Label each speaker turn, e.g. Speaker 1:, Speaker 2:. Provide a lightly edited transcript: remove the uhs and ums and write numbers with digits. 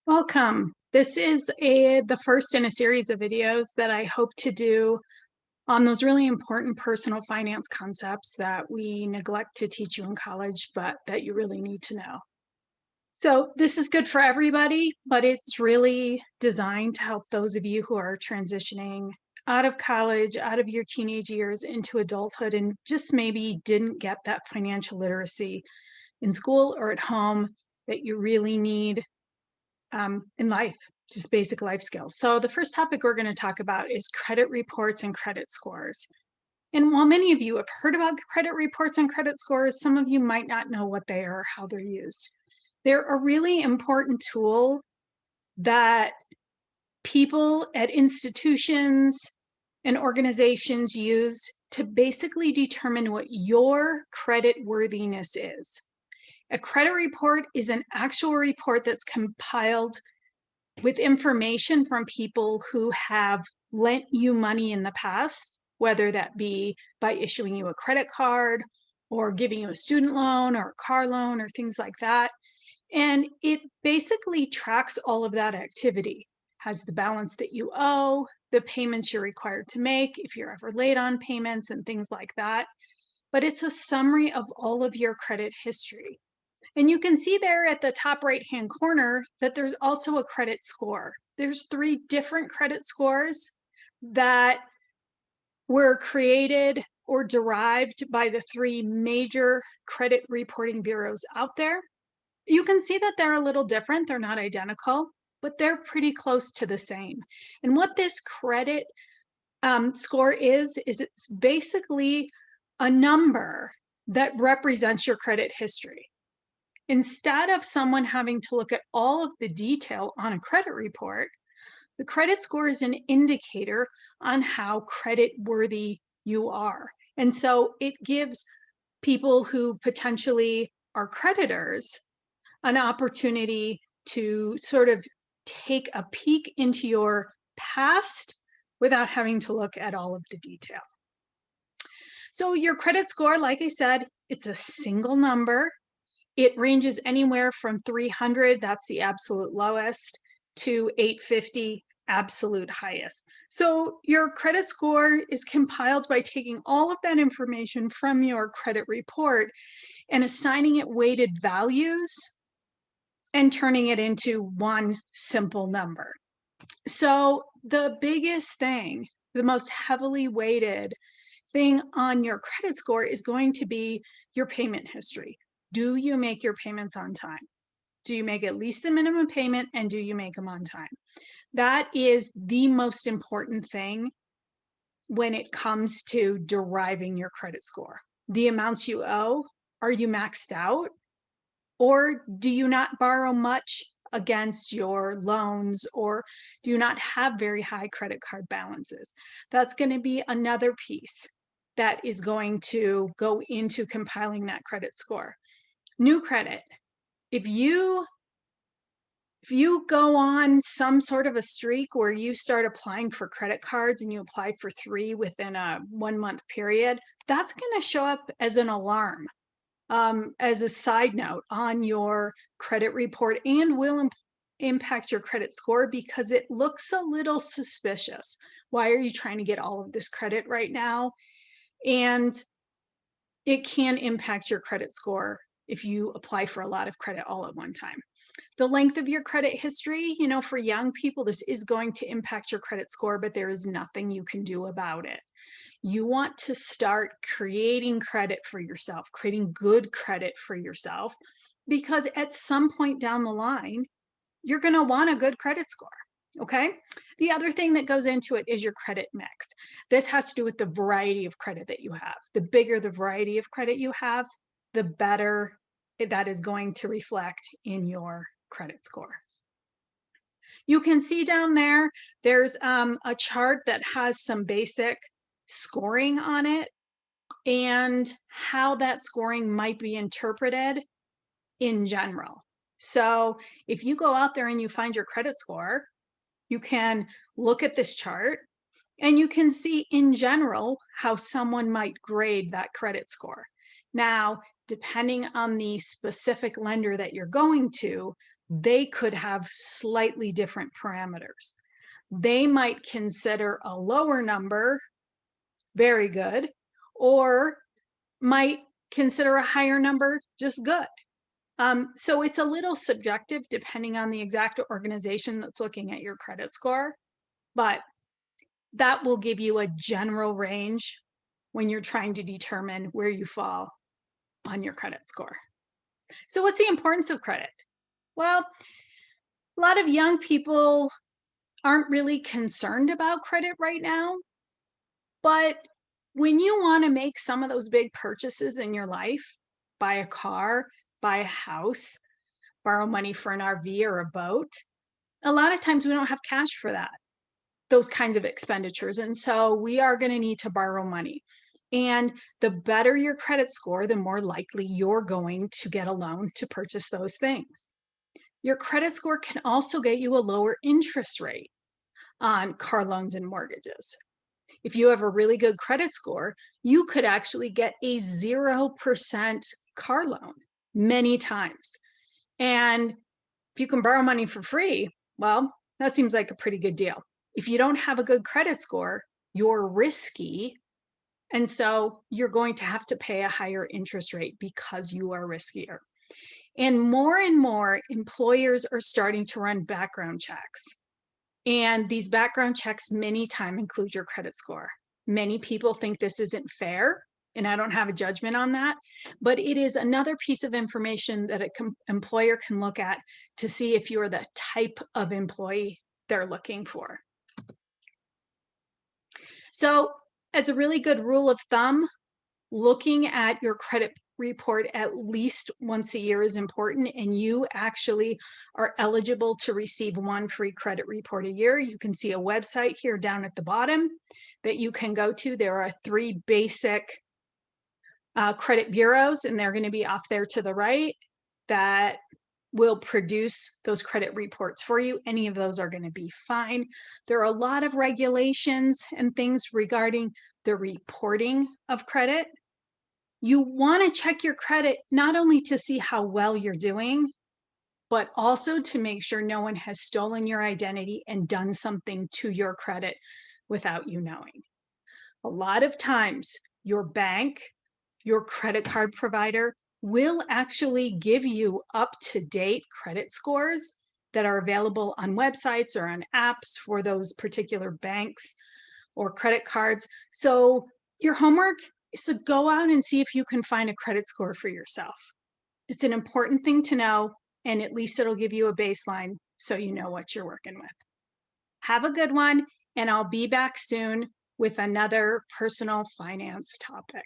Speaker 1: Welcome. This is the first in a series of videos that I hope to do on those really important personal finance concepts that we neglect to teach you in college, but that you really need to know. So this is good for everybody, but it's really designed to help those of you who are transitioning out of college, out of your teenage years into adulthood, and just maybe didn't get that financial literacy in school or at home that you really need in life, just basic life skills. So, the first topic we're going to talk about is credit reports and credit scores. And while many of you have heard about credit reports and credit scores, some of you might not know what they are or how they're used. They're a really important tool that people at institutions and organizations use to basically determine what your credit worthiness is. A credit report is an actual report that's compiled with information from people who have lent you money in the past, whether that be by issuing you a credit card or giving you a student loan or a car loan or things like that. And it basically tracks all of that activity, has the balance that you owe, the payments you're required to make if you're ever late on payments and things like that. But it's a summary of all of your credit history. And you can see there at the top right-hand corner that there's also a credit score. There's 3 different credit scores that were created or derived by the 3 major credit reporting bureaus out there. You can see that they're a little different. They're not identical, but they're pretty close to the same. And what this credit score is it's basically a number that represents your credit history. Instead of someone having to look at all of the detail on a credit report, the credit score is an indicator on how credit worthy you are. And so it gives people who potentially are creditors an opportunity to sort of take a peek into your past without having to look at all of the detail. So your credit score, like I said, it's a single number. It ranges anywhere from 300, that's the absolute lowest, to 850, absolute highest. So your credit score is compiled by taking all of that information from your credit report and assigning it weighted values and turning it into one simple number. So the biggest thing, the most heavily weighted thing on your credit score is going to be your payment history. Do you make your payments on time? Do you make at least the minimum payment, and do you make them on time? That is the most important thing when it comes to deriving your credit score. The amounts you owe, are you maxed out? Or do you not borrow much against your loans, or do you not have very high credit card balances? That's going to be another piece that is going to go into compiling that credit score. New credit. If you go on some sort of a streak where you start applying for credit cards and you apply for 3 within a 1-month period, that's going to show up as an alarm, as a side note on your credit report, and will impact your credit score because it looks a little suspicious. Why are you trying to get all of this credit right now? And it can impact your credit score if you apply for a lot of credit all at one time. The length of your credit history, for young people, this is going to impact your credit score, but there is nothing you can do about it. You want to start creating credit for yourself, creating good credit for yourself, because at some point down the line, you're going to want a good credit score. Okay. The other thing that goes into it is your credit mix. This has to do with the variety of credit that you have. The bigger the variety of credit you have, the better that is going to reflect in your credit score. You can see down there, there's a chart that has some basic scoring on it and how that scoring might be interpreted in general. So if you go out there and you find your credit score, you can look at this chart and you can see in general how someone might grade that credit score. Now, depending on the specific lender that you're going to, they could have slightly different parameters. They might consider a lower number very good, or might consider a higher number just good. So it's a little subjective depending on the exact organization that's looking at your credit score, but that will give you a general range when you're trying to determine where you fall on your credit score. So what's the importance of credit? Well, a lot of young people aren't really concerned about credit right now, but when you want to make some of those big purchases in your life, buy a car, buy a house, borrow money for an RV or a boat, a lot of times we don't have cash for that, those kinds of expenditures. And so we are going to need to borrow money. And the better your credit score, the more likely you're going to get a loan to purchase those things. Your credit score can also get you a lower interest rate on car loans and mortgages. If you have a really good credit score, you could actually get a 0% car loan many times. And if you can borrow money for free, well, that seems like a pretty good deal. If you don't have a good credit score, you're risky. And so you're going to have to pay a higher interest rate because you are riskier. And more employers are starting to run background checks. And these background checks many times include your credit score. Many people think this isn't fair, and I don't have a judgment on that, but it is another piece of information that an employer can look at to see if you're the type of employee they're looking for. So, as a really good rule of thumb, looking at your credit report at least once a year is important, and you actually are eligible to receive one free credit report a year. You can see a website here down at the bottom that you can go to. There are 3 basic credit bureaus, and they're going to be off there to the right, that will produce those credit reports for you. Any of those are going to be fine. There are a lot of regulations and things regarding the reporting of credit. You want to check your credit not only to see how well you're doing, but also to make sure no one has stolen your identity and done something to your credit without you knowing. A lot of times, your bank, your credit card provider will actually give you up-to-date credit scores that are available on websites or on apps for those particular banks or credit cards. So your homework is to go out and see if you can find a credit score for yourself. It's an important thing to know, and at least it'll give you a baseline so you know what you're working with. Have a good one, and I'll be back soon with another personal finance topic.